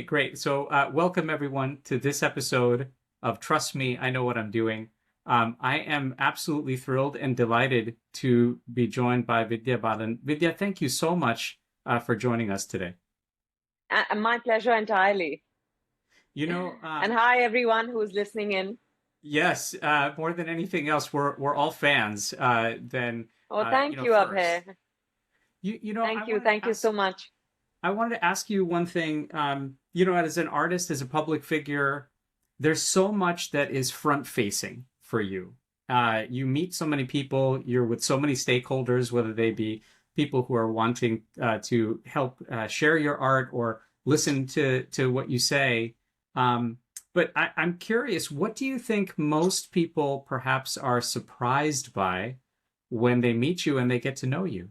Great. So, welcome everyone to this episode of Trust Me, I Know What I'm Doing. I am absolutely thrilled and delighted to be joined by Vidya Balan. Vidya, thank you so much for joining us today. My pleasure entirely. You know, And hi, everyone who's listening in. yes, more than anything else, we're all fans. Oh, thank you, First, Abhay. I Thank you. wanted to Thank you ask so much. you one thing. As an artist, as a public figure, there's so much that is front facing for you. You meet so many people, you're with so many stakeholders, whether they be people who are wanting to help share your art or listen to what you say. But I'm curious, what do you think most people perhaps are surprised by when they meet you and they get to know you?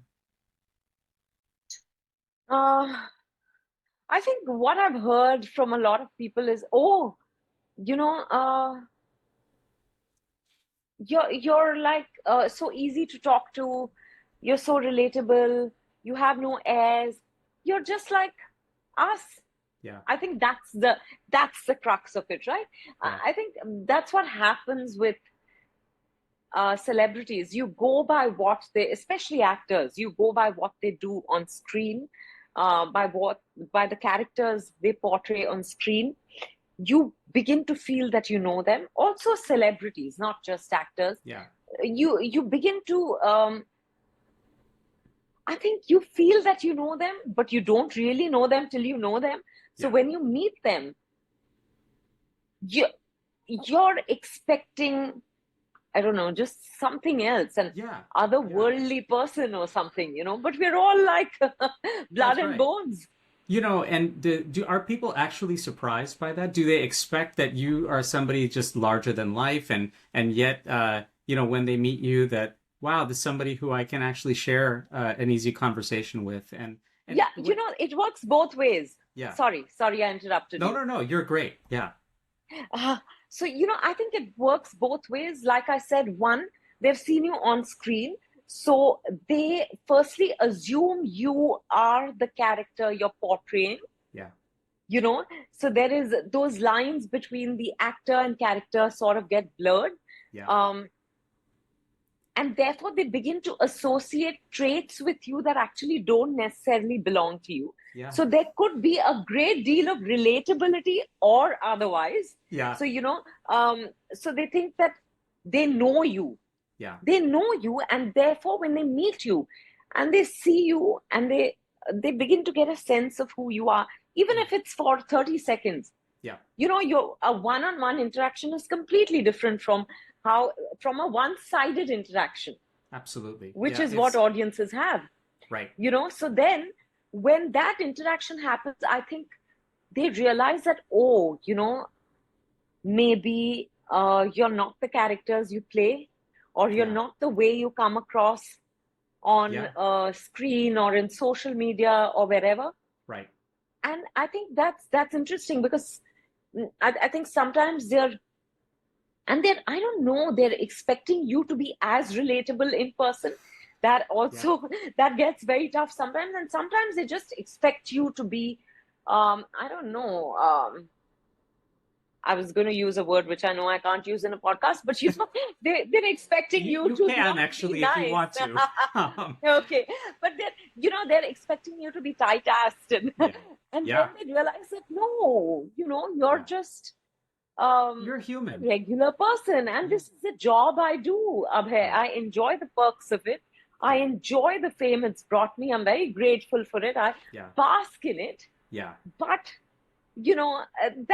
Uh, I think what I've heard from a lot of people is, oh, you know, uh, you're like so easy to talk to. You're so relatable. You have no airs. You're just like us. Yeah, I think that's the crux of it, right? yeah, I think that's what happens with celebrities. You go by what they, especially actors, you go by what they do on screen, by the characters they portray on screen. You begin to feel that you know them. Also, celebrities, not just actors. yeah, You begin to. I think you feel that you know them, but you don't really know them till you know them. So yeah, when you meet them, you you're expecting, I don't know, just something else, an yeah, yeah. otherworldly person or something. But we're all like blood That's and right. bones. And are people actually surprised by that? Do they expect that you are somebody just larger than life, and yet, when they meet you, that wow, this is somebody who I can actually share an easy conversation with, and Yeah, it works both ways. yeah, Sorry, I interrupted no, you. no, no, you're great, yeah, So, I think it works both ways. Like I said, one, they've seen you on screen. So they firstly assume you are the character you're portraying, yeah, you know so there is those lines between the actor and character sort of get blurred. yeah, um, and therefore they begin to associate traits with you that actually don't necessarily belong to you. yeah, So there could be a great deal of relatability or otherwise. yeah, So they think that they know you, yeah, and therefore when they meet you and they see you and they begin to get a sense of who you are, even mm, if it's for 30 seconds. yeah, Your a one-on-one interaction is completely different from a one-sided interaction, absolutely, which yeah, is what it's audiences have. right, So then when that interaction happens, I think they realize that, oh, maybe you're not the characters you play, or you're yeah, not the way you come across on yeah, a screen or in social media or wherever. right, And I think that's interesting because I think sometimes I don't know, they're expecting you to be as relatable in person. That yeah, also that gets very tough sometimes, and sometimes they just expect you to be, I don't know. I was going to use a word which I know I can't use in a podcast, but they're expecting you you to can not be actually if you nice. want to, um, Okay, but they're expecting you to be tight-assed, and yeah, and then yeah, they realize that no, you're yeah, just you're a human, regular person, and yeah, this is the job I do, Abhay. right, I enjoy the perks of it. I yeah, enjoy the fame it's brought me. I'm very grateful for it. I yeah, bask in it, yeah. but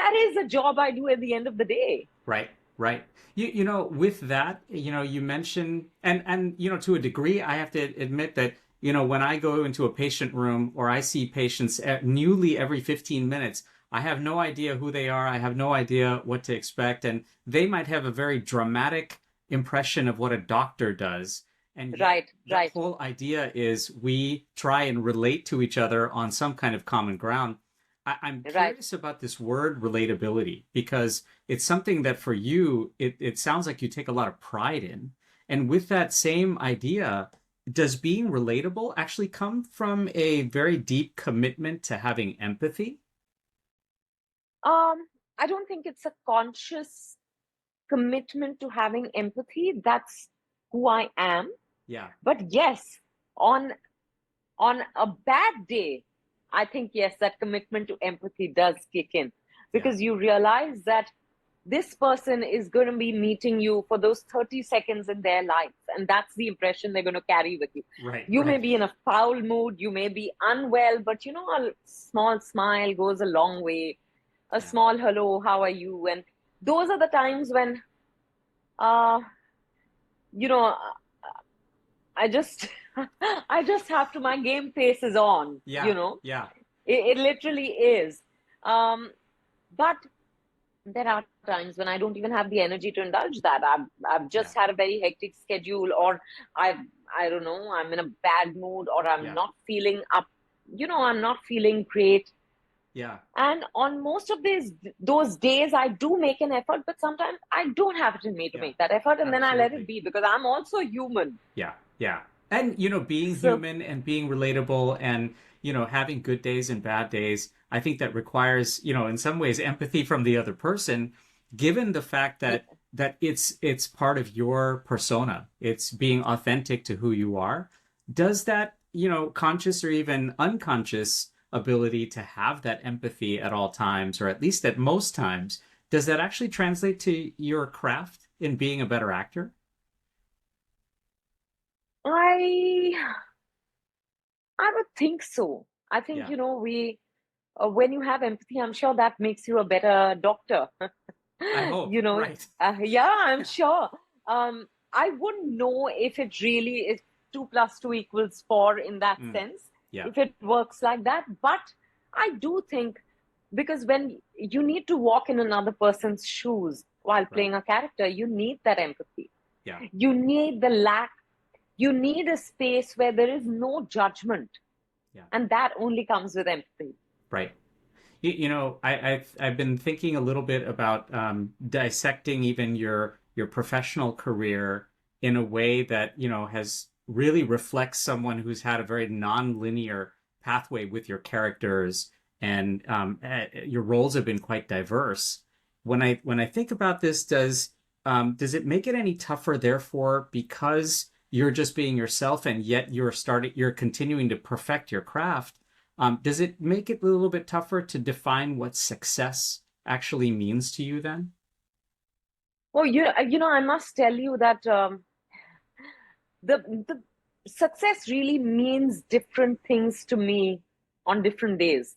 that is a job I do at the end of the day. Right, right. With that, you mentioned, and to a degree, I have to admit that, when I go into a patient room or I see patients newly every 15 minutes, I have no idea who they are. I have no idea what to expect, and they might have a very dramatic impression of what a doctor does. And yet, Right, the right, whole idea is we try and relate to each other on some kind of common ground. I'm right. curious about this word relatability because it's something that for you, it sounds like you take a lot of pride in. And with that same idea, does being relatable actually come from a very deep commitment to having empathy? I don't think it's a conscious commitment to having empathy. That's who I am. Yeah. But yes, on a bad day, I think yes, that commitment to empathy does kick in, Yeah. because you realize that this person is going to be meeting you for those 30 seconds in their life, and that's the impression they're going to carry with you. Right. You may Right. be in a foul mood, you may be unwell, but a small smile goes a long way. A Yeah. small hello, how are you? And those are the times when uh you know I just I just have to, my game face is on, Yeah. Yeah. it literally is. But there are times when I don't even have the energy to indulge that. I've Yeah. just had a very hectic schedule, or I've I don't know, I'm in a bad mood, or I'm Yeah. not feeling up, I'm not feeling great. Yeah. And on most of those days, I do make an effort, but sometimes I don't have it in me to Yeah. make that effort, and then I let it Absolutely. be, because I'm also human. Yeah, yeah. And, being So human and being relatable and, having good days and bad days, I think that requires, in some ways empathy from the other person, given the fact yeah, that it's part of your persona. It's being authentic to who you are. Does that, conscious or even unconscious ability to have that empathy at all times, or at least at most times, does that actually translate to your craft in being a better actor? I I would think so. I think, Yeah, we when you have empathy, I'm sure that makes you a better doctor. I hope. Right. Yeah, I'm Yeah. sure. I wouldn't know if it really is 2 plus 2 equals 4 in that Mm, sense, yeah. if it works like that. But I do think, because when you need to walk in another person's shoes while Right. playing a character, you need that empathy. Yeah. You need you need a space where there is no judgment, Yeah. and that only comes with empathy. Right. I've been thinking a little bit about dissecting even your professional career in a way that has really reflects someone who's had a very non-linear pathway with your characters, and your roles have been quite diverse. When I think about this, does it make it any tougher, therefore, because you're just being yourself and yet you're continuing to perfect your craft? Does it make it a little bit tougher to define what success actually means to you then? Oh, I must tell you that the success really means different things to me on different days.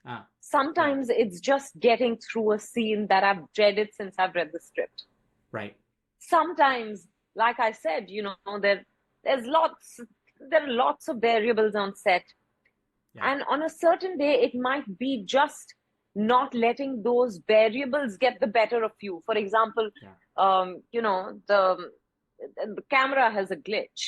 Ah, yeah, Sometimes it's just getting through a scene that I've dreaded since I've read the script. right. Sometimes, like I said, there's lots there are lots of variables on set, Yeah, and on a certain day it might be just not letting those variables get the better of you. For example, yeah, the camera has a glitch,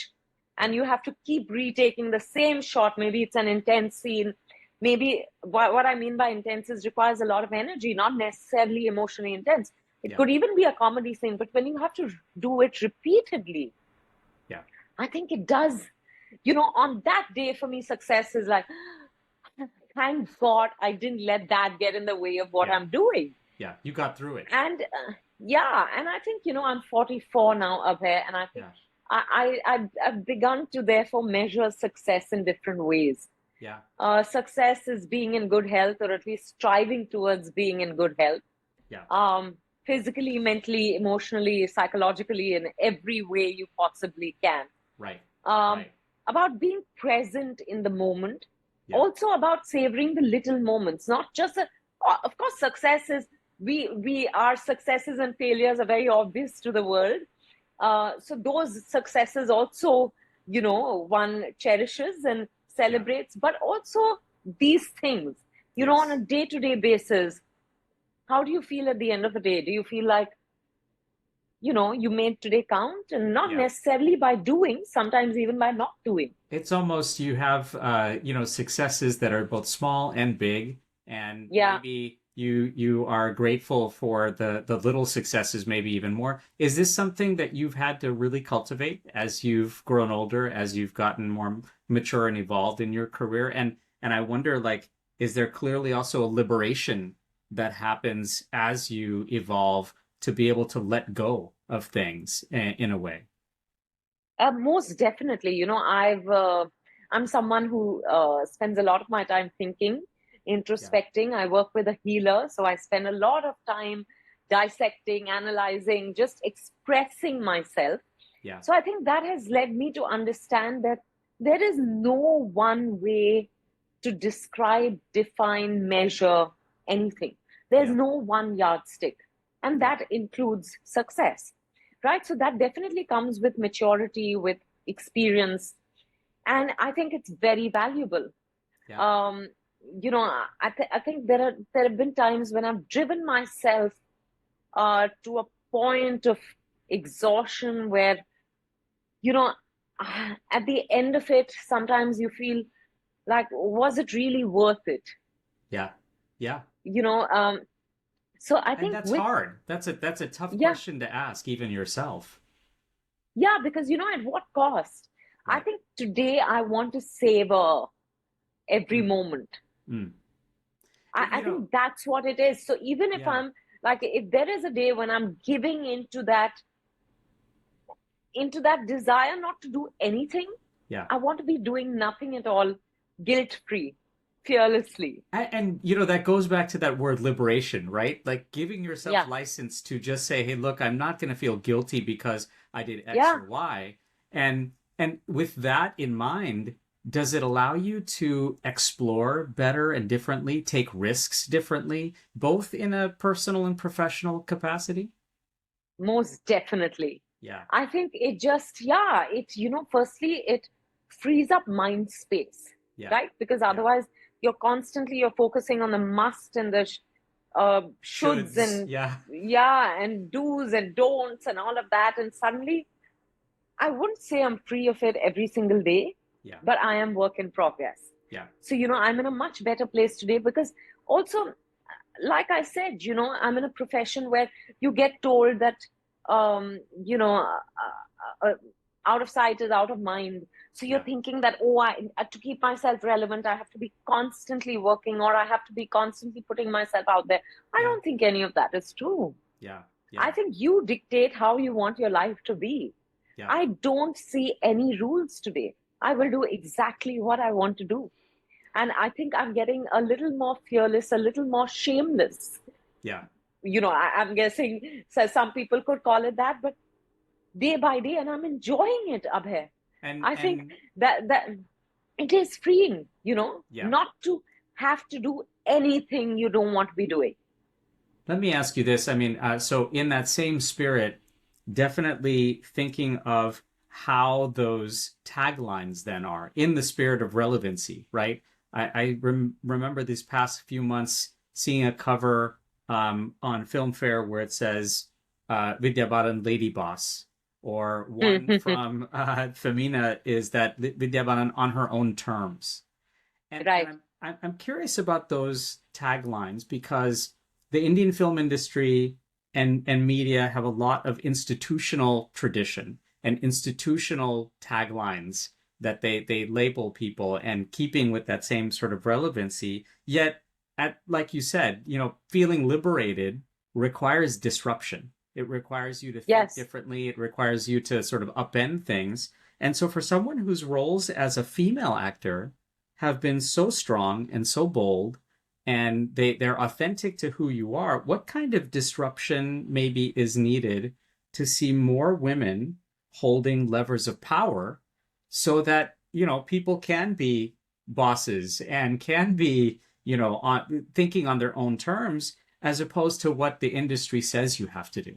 and right. you have to keep retaking the same shot. Maybe it's an intense scene. Maybe what I mean by intense is requires a lot of energy, not necessarily emotionally intense. It Yeah, could even be a comedy scene, but when you have to do it repeatedly, yeah, I think it does. On that day for me, success is like, thank God I didn't let that get in the way of what yeah, I'm doing. yeah. You got through it. And yeah, and I think, I'm 44 now, Abhay, and I think Yeah, I've begun to therefore measure success in different ways. yeah, Success is being in good health, or at least striving towards being in good health, yeah. physically, mentally, emotionally, psychologically, in every way you possibly can. Right, Um, right. about being present in the moment, Yeah, also about savoring the little moments, not just of course, success is, we our successes and failures are very obvious to the world. So those successes also, one cherishes and yeah. celebrates, but also these things, on a Yes. day-to-day basis. How do you feel at the end of the day? Do you feel like, you made today count, and not Yeah. necessarily by doing, sometimes even by not doing? It's almost you have successes that are both small and big, and Yeah. maybe you are grateful for the little successes, maybe even more. Is this something that you've had to really cultivate as you've grown older, as you've gotten more mature and evolved in your career? And I wonder, like, is there clearly also a liberation that happens as you evolve to be able to let go of things in a way. Most definitely. I'm someone who spends a lot of my time thinking, Yeah. introspecting. I work with a healer, so I spend a lot of time dissecting, analyzing, just expressing myself. Yeah. So I think that has led me to understand that there is no one way to describe, define, measure anything. There's Yeah. no one yardstick, and Yeah. that includes success, right? So that definitely comes with maturity, with experience, and I think it's very valuable. Yeah. Um, I think there have been times when I've driven myself to a point of exhaustion where you know at the end of it, sometimes you feel like, was it really worth it? Yeah. Yeah. you know um so I And think that's with hard. That's a tough yeah, question to ask, even yourself. yeah, because at what cost? I Right. think today I want to savor every Mm, moment. mm. I You know, think that's what it is. So even if yeah. I'm like, if there is a day when I'm giving into that desire not to do anything, Yeah. I want to be doing nothing at all, guilt free, fearlessly. And that goes back to that word liberation, right? Like giving yourself Yeah, license to just say, "Hey, look, I'm not going to feel guilty because I did X yeah. or Y." And with that in mind, does it allow you to explore better and differently, take risks differently, both in a personal and professional capacity? Most definitely. Yeah. I think it just, yeah, firstly, it frees up mind space, Yeah. right? Because Yeah. otherwise, you're focusing on the must and the shoulds Shoulds. and, Yeah. yeah, and do's and don'ts and all of that. And suddenly, I wouldn't say I'm free of it every single day, Yeah. but I am work in progress. Yeah. So, I'm in a much better place today because also, like I said, I'm in a profession where you get told that, um, you know, out of sight is out of mind. So you're Yeah. thinking that, oh, to keep myself relevant, I have to be constantly working or I have to be constantly putting myself out there. I Yeah. don't think any of that is true. Yeah. I Yeah. think you dictate how you want your life to be. Yeah. I don't see any rules today. I will do exactly what I want to do. And I think I'm getting a little more fearless, a little more shameless. Yeah. I'm guessing so some people could call it that, but day by day, and I'm enjoying it, Abhay. I think And that it is freeing, yeah. not to have to do anything you don't want to be doing. Let me ask you this. I mean, so in that same spirit, definitely thinking of how those taglines then are in the spirit of relevancy, right? I remember these past few months seeing a cover on Filmfare where it says Vidya Balan Lady Boss, or one from Femina is that Vidya Balan on her own terms. And Right. I'm curious about those taglines because the Indian film industry and media have a lot of institutional tradition and institutional taglines that they label people and keeping with that same sort of relevancy. Yet, at like you said, feeling liberated requires disruption. It requires you to think Yes. differently. It requires you to sort of upend things. And so, for someone whose roles as a female actor have been so strong and so bold, and they're authentic to who you are, what kind of disruption maybe is needed to see more women holding levers of power so that people can be bosses and can be thinking on their own terms as opposed to what the industry says you have to do.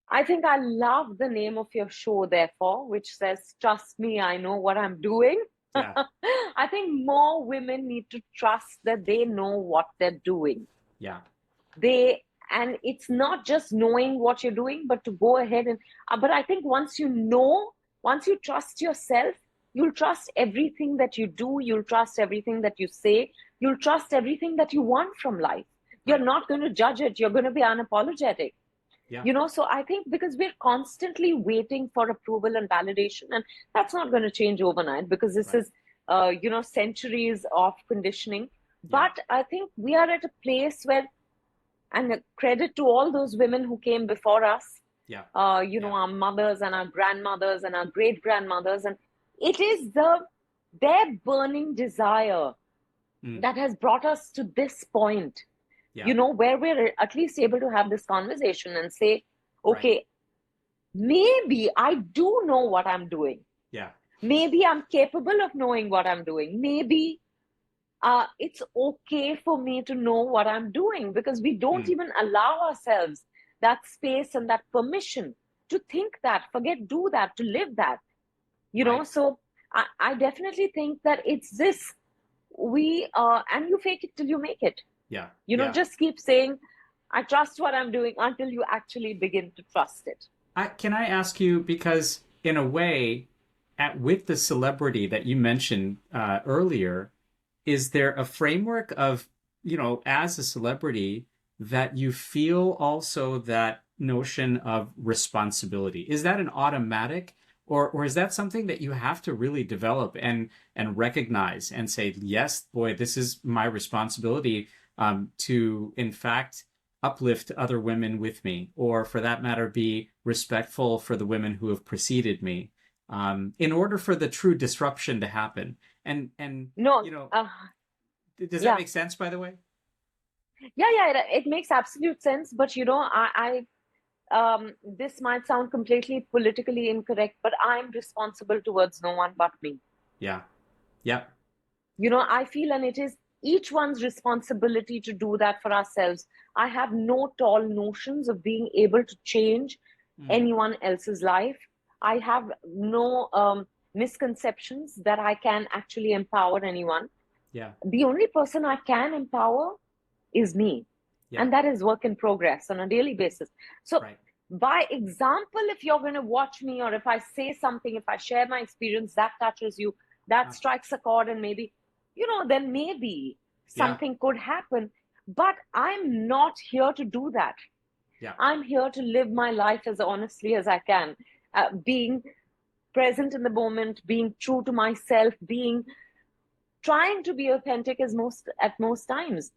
I think I love the name of your show, therefore, which says, "Trust me, I know what I'm doing." Yeah. I think more women need to trust that they know what they're doing. Yeah. They And it's not just knowing what you're doing, but to go ahead and but I think once you trust yourself, you'll trust everything that you do, you'll trust everything that you say, you'll trust everything that you want from life. You're Right. not going to judge it, you're going to be unapologetic. Yeah. So I think because we're constantly waiting for approval and validation, and that's not going to change overnight because this Right. is centuries of conditioning. Yeah. But I think we are at a place where, and a credit to all those women who came before us, Yeah. you know, Yeah. our mothers and our grandmothers and our great grandmothers, and it is their burning desire Mm. that has brought us to this point, Yeah. you know, where we're at least able to have this conversation and say, Right. okay, maybe I do know what I'm doing. Yeah. Maybe I'm capable of knowing what I'm doing. Maybe it's okay for me to know what I'm doing, because we don't Mm. even allow ourselves that space and that permission to think that, forget do that, to live that, you know. Right. So I definitely think that it's this, and you fake it till you make it. Yeah. You know, Yeah. just keep saying, I trust what I'm doing until you actually begin to trust it. Can I ask you, because in a way, with the celebrity that you mentioned earlier, is there a framework of, as a celebrity, that you feel also that notion of responsibility? Is that an automatic, or is that something that you have to really develop and recognize and say, yes, boy, this is my responsibility, to in fact uplift other women with me, or for that matter, be respectful for the women who have preceded me, in order for the true disruption to happen. And No, you know, does that yeah, make sense, by the way? yeah, it makes absolute sense. But you know, this might sound completely politically incorrect, but I'm responsible towards no one but me. Yeah. Yeah. You know, I feel, and it is each one's responsibility to do that for ourselves. I have no tall notions of being able to change Mm. anyone else's life. I have no misconceptions that I can actually empower anyone. Yeah. The only person I can empower is me. Yeah. And that is work in progress on a daily basis. So, Right. by example, if you're going to watch me, or if I say something, if I share my experience that touches you, that Uh, strikes a chord, and maybe, you know, then maybe yeah. something could happen. But I'm not here to do that. Yeah. I'm here to live my life as honestly as I can, being present in the moment, being true to myself, being trying to be authentic as most at most times.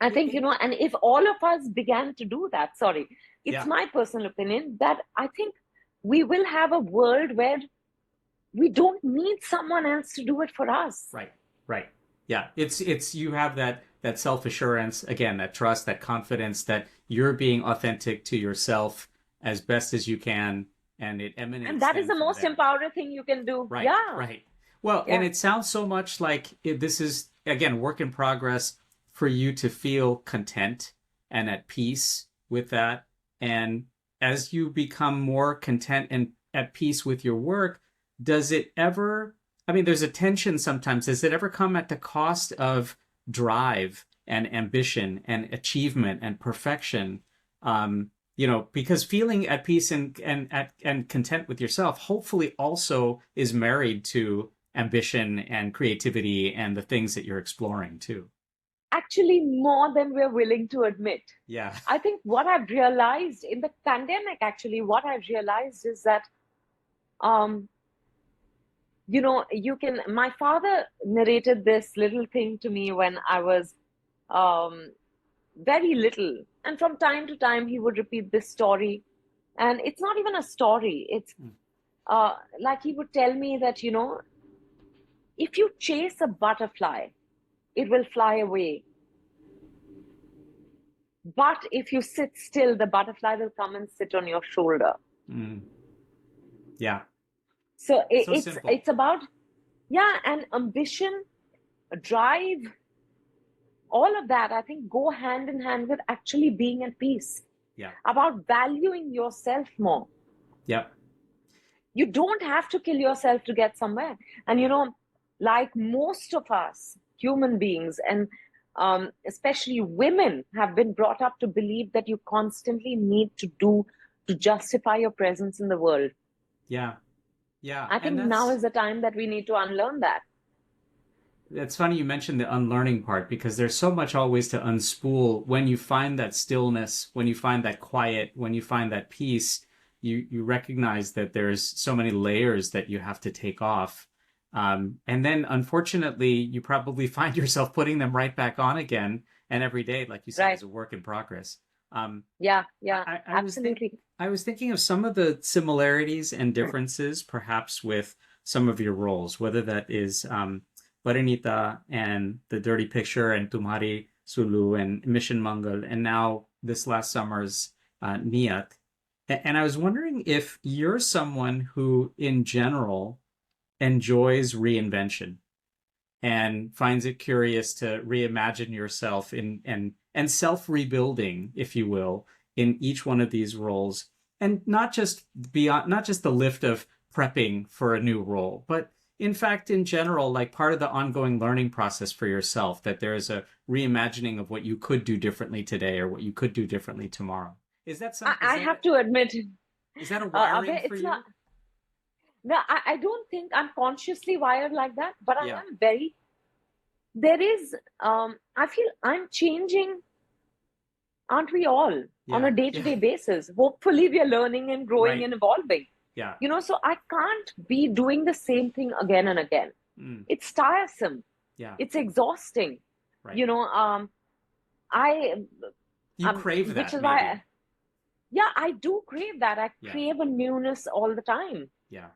I It, think, you it, know, and if all of us began to do that, sorry, it's yeah. my personal opinion that I think we will have a world where we don't need someone else to do it for us. Right. Right. Yeah. It's you have that self-assurance, again, that trust, that confidence that you're being authentic to yourself as best as you can, and it And emanates that is then the from most there. empowering thing you can do. Right. Yeah, Right. Well, and yeah. it sounds so much like this is, again, work in progress for you to feel content and at peace with that. And as you become more content and at peace with your work, does it ever, I mean, there's a tension sometimes. Does it ever come at the cost of drive and ambition and achievement and perfection? Because feeling at peace and content with yourself hopefully also is married to ambition and creativity and the things that you're exploring too. Actually, more than we're willing to admit. Yeah. I think what I've realized in the pandemic, actually, what I've realized is that, um, you know, my father narrated this little thing to me when I was um, very little. And from time to time, he would repeat this story. And it's not even a story. It's Mm. like he would tell me that, you know, if you chase a butterfly, it will fly away. But if you sit still, the butterfly will come and sit on your shoulder. Mm. Yeah. So So it's simple. it's about, yeah, and ambition, drive, all of that, I think, go hand in hand with actually being at peace, Yeah. about valuing yourself more. Yep. You don't have to kill yourself to get somewhere. And, you Yeah. know, like most of us, human beings, and especially women, have been brought up to believe that you constantly need to do to justify your presence in the world. Yeah. Yeah. I And think now is the time that we need to unlearn that. it's funny you mentioned the unlearning part, because there's so much always to unspool when you find that stillness, when you find that quiet, when you find that peace. You recognize that there's so many layers that you have to take off. And then, unfortunately, you probably find yourself putting them right back on again, and every day, like you said, Right. is a work in progress. Um, Yeah, I, yeah, I was absolutely. I was thinking of some of the similarities and differences, perhaps with some of your roles, whether that is Parinita and The Dirty Picture and Tumhari Sulu and Mission Mangal, and now this last summer's Niyat. And I was wondering if you're someone who, in general, enjoys reinvention and finds it curious to reimagine yourself in and self rebuilding, if you will, in each one of these roles, and not just the lift of prepping for a new role, but in fact, in general, like part of the ongoing learning process for yourself, that there is a reimagining of what you could do differently today or what you could do differently tomorrow. I have to admit, Is that a wiring Abhay, for it's not. you? No, I don't think I'm consciously wired like that, but I Yeah, am very. There is. I feel I'm changing, aren't we all, on a yeah, yeah, day-to-day basis? Hopefully, we are learning and growing right, and evolving. yeah, So I can't be doing the same thing again and again. mm, It's tiresome. yeah, It's exhausting. right. You know, I, You crave which that, is maybe. why, yeah, I do crave that. I Yeah, crave a newness all the time. yeah,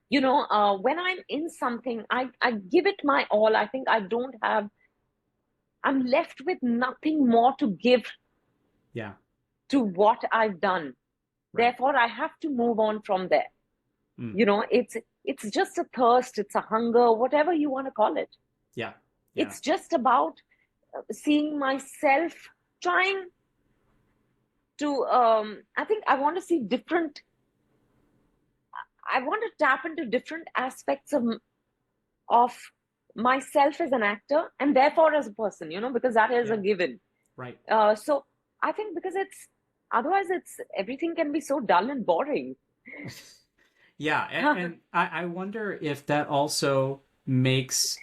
When I'm in something, I give it my all. I think I'm left with nothing more to give yeah, to what I've done. right. Therefore, I have to move on from there. Mm, It's just a thirst, it's a hunger, whatever you want to call it. yeah, yeah, It's just about seeing myself trying to, I think I want to see different, I want to tap into different aspects of myself as an actor and therefore as a person, because that is a yeah, given. right. So I think because otherwise everything can be so dull and boring. Yeah, and I wonder if that also makes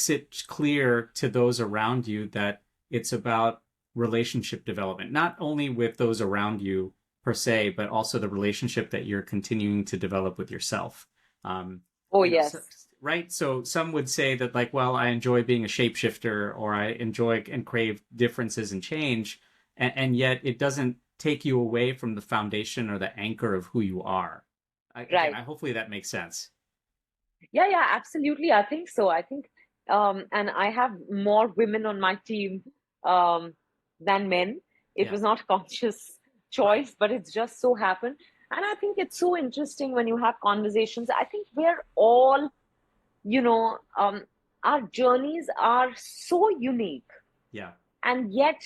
it clear to those around you that it's about relationship development, not only with those around you per se, but also the relationship that you're continuing to develop with yourself. Um, Oh, so, yes. right? So some would say that like, well, I enjoy being a shapeshifter, or I enjoy and crave differences and change, and yet it doesn't take you away from the foundation or the anchor of who you are. Right. Hopefully that makes sense. Yeah, yeah, absolutely. I think so. I think, and I have more women on my team um, than men. It Yeah, was not a conscious right. choice, but it's just so happened. And I think it's so interesting when you have conversations. I think we're all, you know, um, our journeys are so unique, Yeah, and yet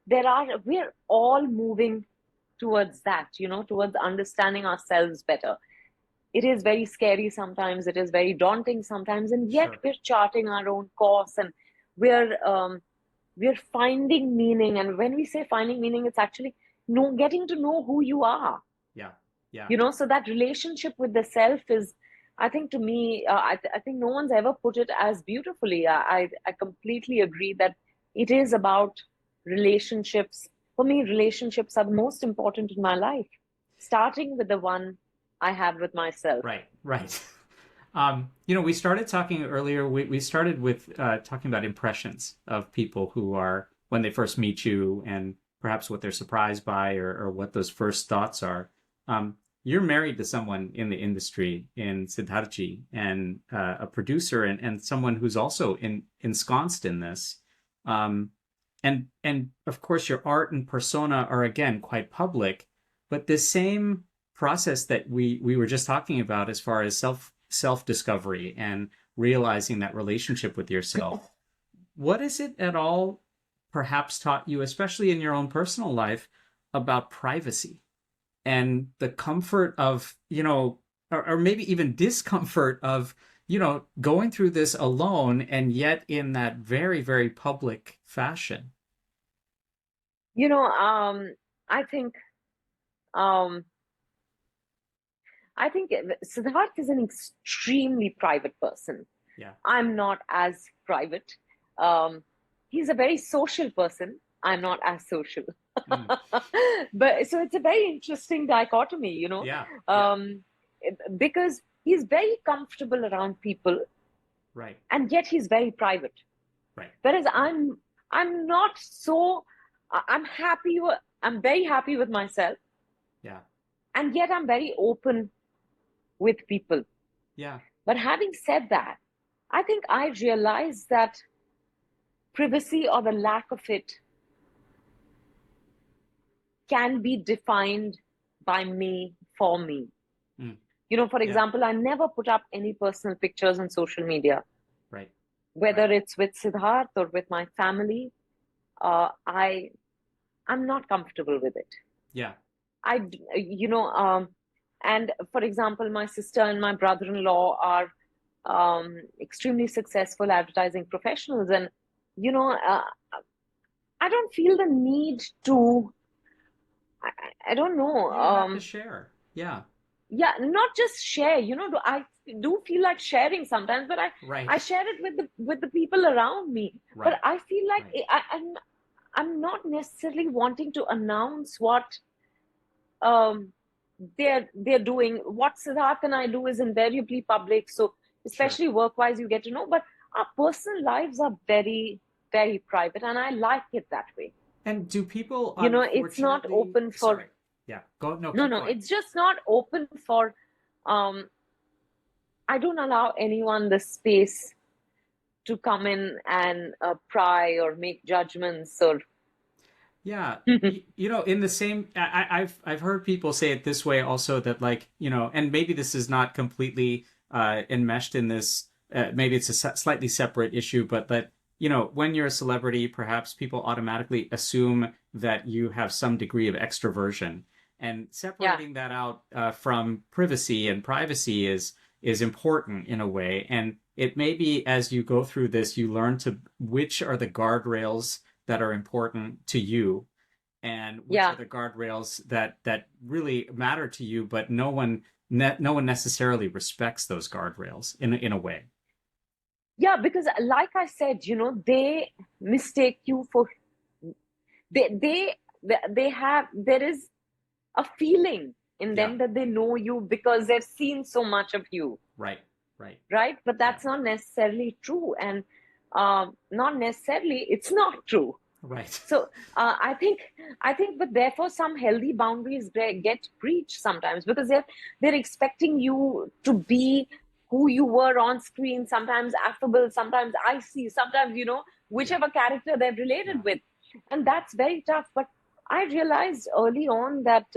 we're all moving towards that, towards understanding ourselves better. It is very scary sometimes, it is very daunting sometimes, and yet sure. we're charting our own course, and we're finding meaning. And when we say finding meaning, it's actually getting to know who you are. Yeah, yeah, So that relationship with the self is, I think, to me, I think no one's ever put it as beautifully. I completely agree that it is about relationships. For me, relationships are the most important in my life, starting with the one I have with myself. right, right. We started talking earlier. We started with talking about impressions of people who are when they first meet you, and perhaps what they're surprised by, or what those first thoughts are. You're married to someone in the industry in Siddharji, and a producer, and someone who's also ensconced in this. Um, and of course, your art and persona are again quite public, but this same process that we were just talking about, as far as self discovery and realizing that relationship with yourself, what is it at all perhaps taught you, especially in your own personal life, about privacy and the comfort of, or maybe even discomfort of, going through this alone, and yet in that very, very public fashion? You know, I think um, Siddharth is an extremely private person. Yeah. I'm not as private. Um, he's a very social person. I'm not as social. Mm. But so it's a very interesting dichotomy, Yeah. Yeah. um, because he's very comfortable around people, Right. and yet he's very private. Right. Whereas I'm not so. I'm very happy with myself, Yeah. and yet I'm very open with people. Yeah. But having said that, I think I realized that privacy or the lack of it can be defined by me for me. Mm. For Yeah. example, I never put up any personal pictures on social media, Right. whether Right. it's with Siddharth or with my family. I'm not comfortable with it. Yeah. I, you know, and for example, my sister and my brother-in-law are extremely successful advertising professionals, and you know, uh, I don't feel the need to. I don't know. You don't have to share. Yeah. Yeah, not just share. I do feel like sharing sometimes, but I Right. share it with the people around me. But Right. I feel like Right. I'm not necessarily wanting to announce what um they're doing. What Siddharth and I do is invariably public, so Sure. especially work wise, you get to know. But our personal lives are very, very private, and I like it that way. And do people It's not unfortunately, open for. sorry. Yeah. Go, no, No, keep no, going. it's just not open for. um I don't allow anyone the space to come in and pry or make judgments or. Yeah, in the same, I've heard people say it this way also, that like, and maybe this is not completely enmeshed in this. Maybe it's a slightly separate issue, but that when you're a celebrity, perhaps people automatically assume that you have some degree of extroversion, and Yeah, separating that out from privacy and privacy is important in a way. And it may be as you go through this, you learn to which are the guardrails that are important to you, and which are yeah, the guardrails that really matter to you, but no one necessarily respects those guardrails in a way. yeah. Because, like I said, they mistake you for. They have, there is a feeling in Yeah. them that they know you because they've seen so much of you, Right. Right. right? But Yeah. that's not necessarily true, and not necessarily it's not true. Right. So but therefore some healthy boundaries get breached sometimes, because they're expecting you to be who you were on screen. Sometimes affable, sometimes icy, sometimes Yeah. whichever character they've Yeah. related with, and Yeah. that's very tough. But I realized early on that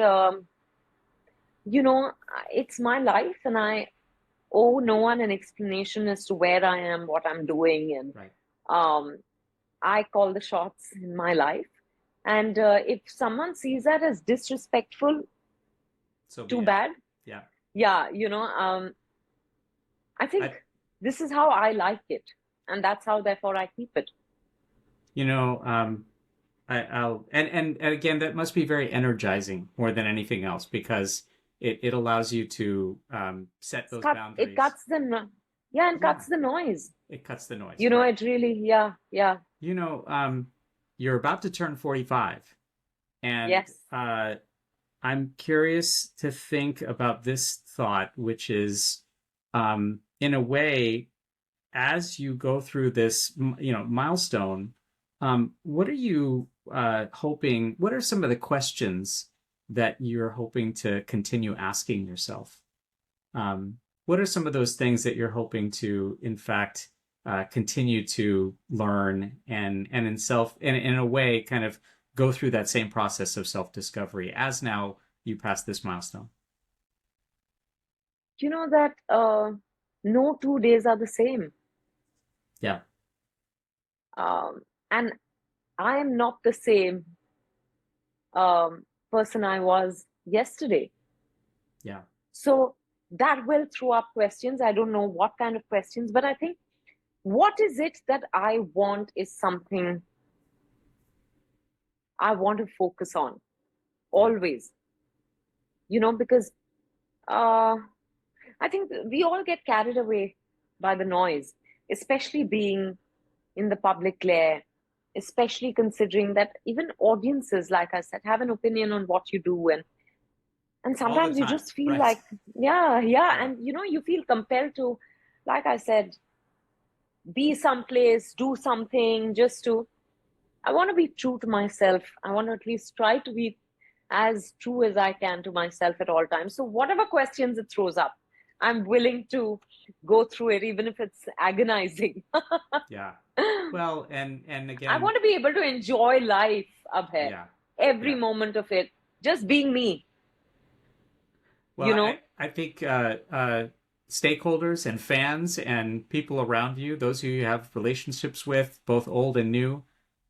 you know it's my life, and I owe no one an explanation as to where I am, what I'm doing, and Right. um, I call the shots in my life. And if someone sees that as disrespectful, So be too it. bad. Yeah. Yeah, I think I this is how I like it. And that's how, therefore, I keep it. you know I'll and again, that must be very energizing more than anything else, because it allows you to set those It boundaries. cuts yeah, and Yeah. cuts the noise. It cuts the noise. Right. It really, yeah, yeah, you know um you're about to turn 45, and yes. I'm curious to think about this thought, which is, in a way, as you go through this, milestone, what are you hoping? What are some of the questions that you're hoping to continue asking yourself? What are some of those things that you're hoping to, in fact, continue to learn, and in a way, kind of go through that same process of self discovery as now you pass this milestone? You know that no 2 days are the same. Yeah. And I am not the same person I was yesterday. Yeah. So that will throw up questions. I don't know what kind of questions, but I think what is it that I want is something I want to focus on Yeah. always, because uh, I think we all get carried away by the noise, especially being in the public glare, especially considering that even audiences, like I said, have an opinion on what you do. And And all the sometimes you time, just feel right? like, yeah, yeah. Yeah, And you feel compelled to, like I said, be someplace, do something just to, I want to be true to myself. I want to at least try to be as true as I can to myself at all times. So, whatever questions it throws up, I'm willing to go through it, even if it's agonizing. yeah. Well, and I again, want to be able to enjoy life, Abhay, yeah, every yeah. moment of it, just being me, Well, you know? I think stakeholders and fans and people around you, those who you have relationships with, both old and new,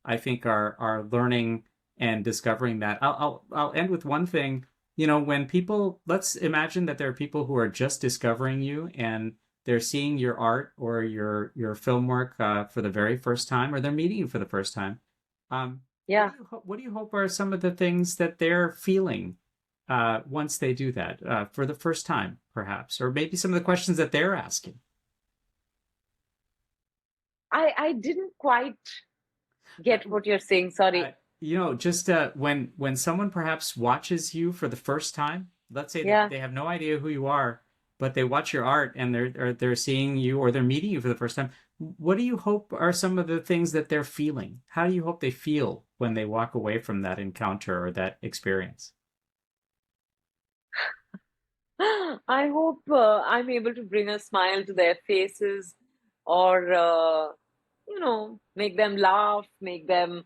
I think are learning and discovering that. I'll end with one thing. You know, when people, let's imagine that there are people who are just discovering you and they're seeing your art or your film work for the very first time, or they're meeting you for the first time. Yeah. What do you hope are some of the things that they're feeling once they do that for the first time, perhaps, or maybe some of the questions that they're asking. I didn't quite Uh, get what you're saying. Sorry. you know, just when someone perhaps watches you for the first time, let's say that Yeah. they have no idea who you are, but they watch your art and they're seeing you or they're meeting you for the first time. What do you hope are some of the things that they're feeling? How do you hope they feel when they walk away from that encounter or that experience? I hope I'm able to bring a smile to their faces or, make them laugh, make them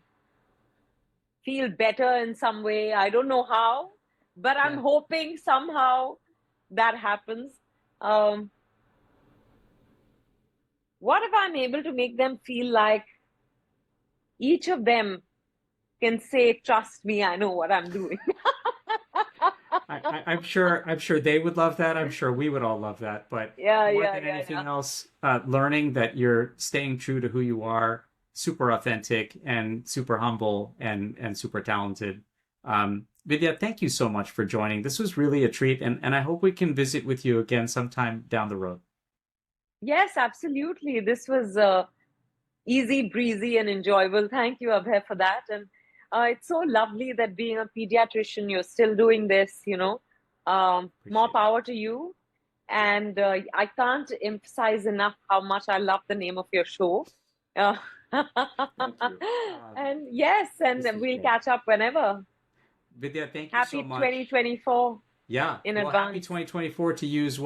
feel better in some way. I don't know how, but I'm Yeah. hoping somehow that happens. Um, what if I'm able to make them feel like each of them can say, trust me, I know what I'm doing? I'm sure they would love that. I'm sure we would all love that. But Yeah, more yeah, than yeah, yeah. anything else, learning that you're staying true to who you are, super authentic and super humble and super talented. Vidya, thank you so much for joining. This was really a treat, and I hope we can visit with you again sometime down the road. Yes, absolutely. This was easy breezy and enjoyable. Thank you, Abhay, for that. And it's so lovely that being a pediatrician, you're still doing this, more Appreciate that. power to you. And I can't emphasize enough how much I love the name of your show. Uh, Thank you. and yes, and This is we'll great. catch up whenever. Vidya, thank you so Happy much. 2024 Yeah. in Well, happy advance. 2024 to you as well.